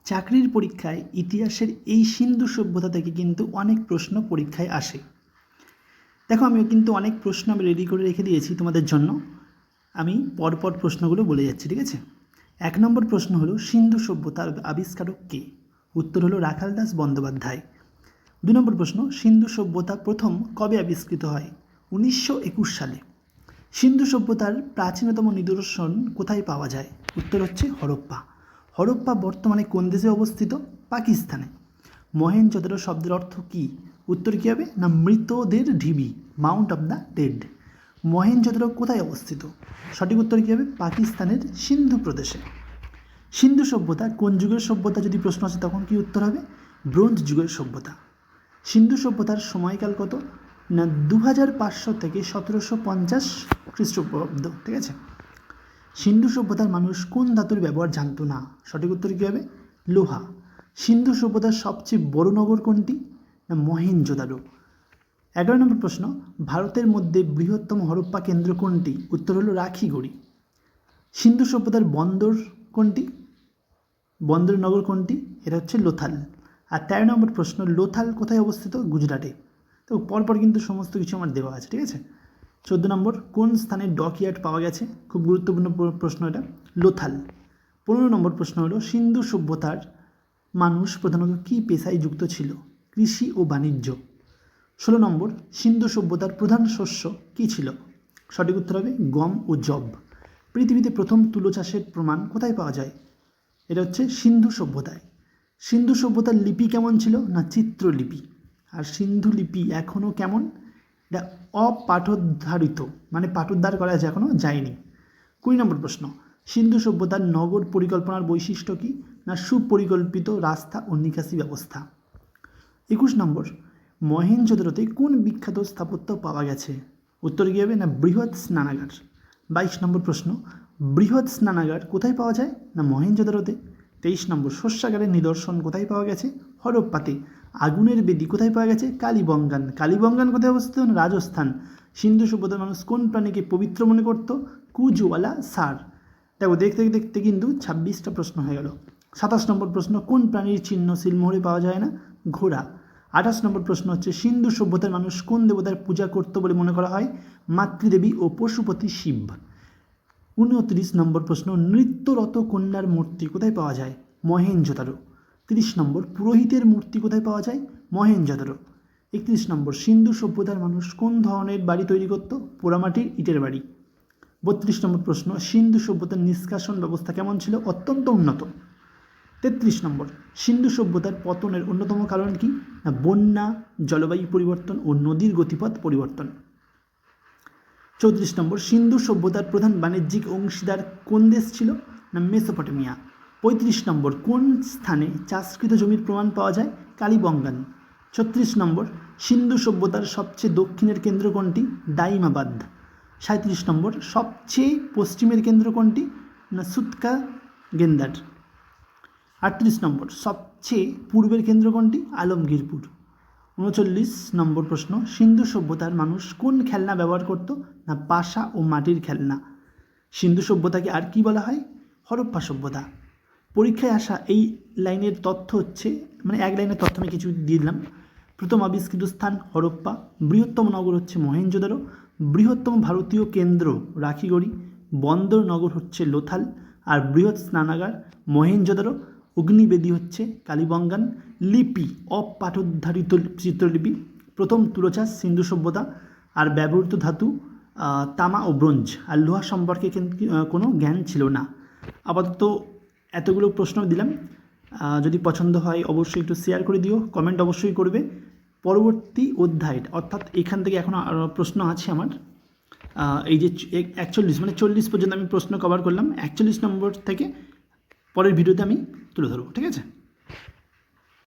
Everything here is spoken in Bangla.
চাকরির পরীক্ষায় ইতিহাসের এই সিন্ধু সভ্যতা থেকে কিন্তু অনেক প্রশ্ন পরীক্ষায় আসে। দেখো, আমিও কিন্তু অনেক প্রশ্ন আমি রেডি করে রেখে দিয়েছি তোমাদের জন্য। আমি পরপর প্রশ্নগুলো বলে যাচ্ছি, ঠিক আছে? 1 নম্বর প্রশ্ন হলো, সিন্ধু সভ্যতার আবিষ্কারক কে? উত্তর হলো রাখাল দাস বন্দ্যোপাধ্যায়। 2 নম্বর প্রশ্ন, সিন্ধু সভ্যতা প্রথম কবে আবিষ্কৃত হয়? 1921 সালে। সিন্ধু সভ্যতার প্রাচীনতম নিদর্শন কোথায় পাওয়া যায়? উত্তর হচ্ছে হরপ্পা। হরপ্পা বর্তমানে কোন দেশে অবস্থিত? পাকিস্তানে। মহেঞ্জোদারো শব্দের অর্থ কী? উত্তর কী হবে? না মৃতদের ঢিবি, Mount of the dead. Mohenjo-daro কোথায় অবস্থিত? সঠিক উত্তর কী হবে? পাকিস্তানের সিন্ধু প্রদেশে। সিন্ধু সভ্যতা কোন যুগের সভ্যতা যদি প্রশ্ন আসে তখন কি উত্তর হবে? ব্রোঞ্জ যুগের সভ্যতা। সিন্ধু সভ্যতার সময়কাল কত? না 2500 থেকে 1750 খ্রিস্টপূর্বাব্দ, ঠিক আছে? সিন্ধু সভ্যতার মানুষ কোন ধাতুর ব্যবহার জানতো না? সঠিক উত্তর কী হবে? লোহা। সিন্ধু সভ্যতার সবচেয়ে বড় নগর কোনটি? না মহেঞ্জোদারো। 11 নম্বর প্রশ্ন, ভারতের মধ্যে বৃহত্তম হরপ্পা কেন্দ্র কোনটি? উত্তর হলো রাখিগড়ি। সিন্ধু সভ্যতার বন্দর কোনটি? বন্দর নগর কোনটি? এটা হচ্ছে লোথাল। আর 13 নম্বর প্রশ্ন, লোথাল কোথায় অবস্থিত? গুজরাটে। তো পরপর কিন্তু সমস্ত কিছু আমার দেওয়া আছে, ঠিক আছে? 14 নম্বর, কোন স্থানে ডকইয়ার্ড পাওয়া গেছে? খুব গুরুত্বপূর্ণ প্রশ্ন এটা, লোথাল। 15 নম্বর প্রশ্ন হলো, সিন্ধু সভ্যতার মানুষ প্রধানত কী পেশায় যুক্ত ছিল? কৃষি ও বাণিজ্য। 16 নম্বর, সিন্ধু সভ্যতার প্রধান শস্য কী ছিল? সঠিক উত্তর হবে গম ও যব। পৃথিবীতে প্রথম তুলো চাষের প্রমাণ কোথায় পাওয়া যায়? এটা হচ্ছে সিন্ধু সভ্যতায়। সিন্ধু সভ্যতার লিপি কেমন ছিল? না চিত্রলিপি। আর সিন্ধু লিপি এখনও কেমন? এটা অপাঠোদ্ধারিত, মানে পাঠোদ্ধার করা এখনও যায়নি। 20 নম্বর প্রশ্ন, সিন্ধু সভ্যতার নগর পরিকল্পনার বৈশিষ্ট্য কী? না সুপরিকল্পিত রাস্তা ও নিকাশি ব্যবস্থা। 21 নম্বর, মহেঞ্জোদারোতে কোন বিখ্যাত স্থাপত্য পাওয়া গেছে? উত্তর কী হবে? না বৃহৎ স্নানাগার। 22 নম্বর প্রশ্ন, বৃহৎ স্নানাগার কোথায় পাওয়া যায়? না মহেঞ্জোদারোতে। 23 নম্বর, শস্যাগারের নিদর্শন কোথায় পাওয়া গেছে? হরপ্পাতে। আগুনের বেদি কোথায় পাওয়া গেছে? কালীবঙ্গান। কালীবঙ্গান কোথায় অবস্থিত? রাজস্থান। সিন্ধু সভ্যতার মানুষ কোন প্রাণীকে পবিত্র মনে করত? কুজওয়ালা ষাঁড়। দেখো, দেখতে দেখতে কিন্তু 26টা প্রশ্ন হয়ে গেল। 27 নম্বর প্রশ্ন, কোন প্রাণীর চিহ্ন সিলমোহরে পাওয়া যায় না? ঘোড়া। 28 নম্বর প্রশ্ন হচ্ছে, সিন্ধু সভ্যতার মানুষ কোন দেবতার পূজা করত বলে মনে করা হয়? মাতৃদেবী ও পশুপতি শিব। 29 নম্বর প্রশ্ন, নৃত্যরত কন্যার মূর্তি কোথায় পাওয়া যায়? মহেঞ্জোদারো। 30 নম্বর, পুরোহিতের মূর্তি কোথায় পাওয়া যায়? মহেঞ্জোদারো। 31 নম্বর, সিন্ধু সভ্যতার মানুষ কোন ধরনের বাড়ি তৈরি করত? পোড়ামাটির ইটের বাড়ি। 32 নম্বর প্রশ্ন, সিন্ধু সভ্যতার নিষ্কাশন ব্যবস্থা কেমন ছিল? অত্যন্ত উন্নত। 33 নম্বর, সিন্ধু সভ্যতার পতনের অন্যতম কারণ কি? না বন্যা, জলবায়ু পরিবর্তন ও নদীর গতিপথ পরিবর্তন। 34 নম্বর, সিন্ধু সভ্যতার প্রধান বাণিজ্যিক অংশীদার কোন দেশ ছিল? না মেসোপটেমিয়া। 35 নম্বর, কোন স্থানে চাষকৃত জমির প্রমাণ পাওয়া যায়? কালীবঙ্গান। 36 নম্বর, সিন্ধু সভ্যতার সবচেয়ে দক্ষিণের কেন্দ্র কোনটি? দাইমাবাদ। 37 নম্বর, সবচেয়ে পশ্চিমের কেন্দ্র কোনটি? না সুতকা গেন্দার। 38 নম্বর, সবচেয়ে পূর্বের কেন্দ্র কোনটি? আলমগীরপুর। 39 নম্বর প্রশ্ন, সিন্ধু সভ্যতার মানুষ কোন খেলনা ব্যবহার করত? না পাশা ও মাটির খেলনা। সিন্ধু সভ্যতাকে আর কি বলা হয়? হরপ্পা সভ্যতা। পরীক্ষায় আসা এই লাইনের তথ্য হচ্ছে, মানে এক লাইনের তথ্য আমি কিছু দিয়ে দিলাম। প্রথম আবিষ্কৃত স্থান হরপ্পা, বৃহত্তম নগর হচ্ছে মহেঞ্জোদারো, বৃহত্তম ভারতীয় কেন্দ্র রাখিগড়ি, বন্দর নগর হচ্ছে লোথাল, আর বৃহৎ স্নানাগার মহেঞ্জোদারো, অগ্নিবেদী হচ্ছে কালীবঙ্গান, লিপি অপাঠোদ্ধারিত চিত্রলিপি, প্রথম তুলোচাষ সিন্ধু সভ্যতা, আর ব্যবহৃত ধাতু তামা ও ব্রোঞ্জ, আর লোহা সম্পর্কে কোনো জ্ঞান ছিল না। আপাতত এতগুলো প্রশ্ন দিলাম। যদি পছন্দ হয় অবশ্যই একটু শেয়ার করে দিও, কমেন্ট অবশ্যই করবে। পরবর্তী অধ্যায় অর্থাৎ এখান থেকে এখনও প্রশ্ন আছে আমার, এই যে 41 মানে 40 পর্যন্ত আমি প্রশ্ন কভার করলাম। 41 নম্বর থেকে পরের ভিডিওতে আমি তুলে ধরবো, ঠিক আছে?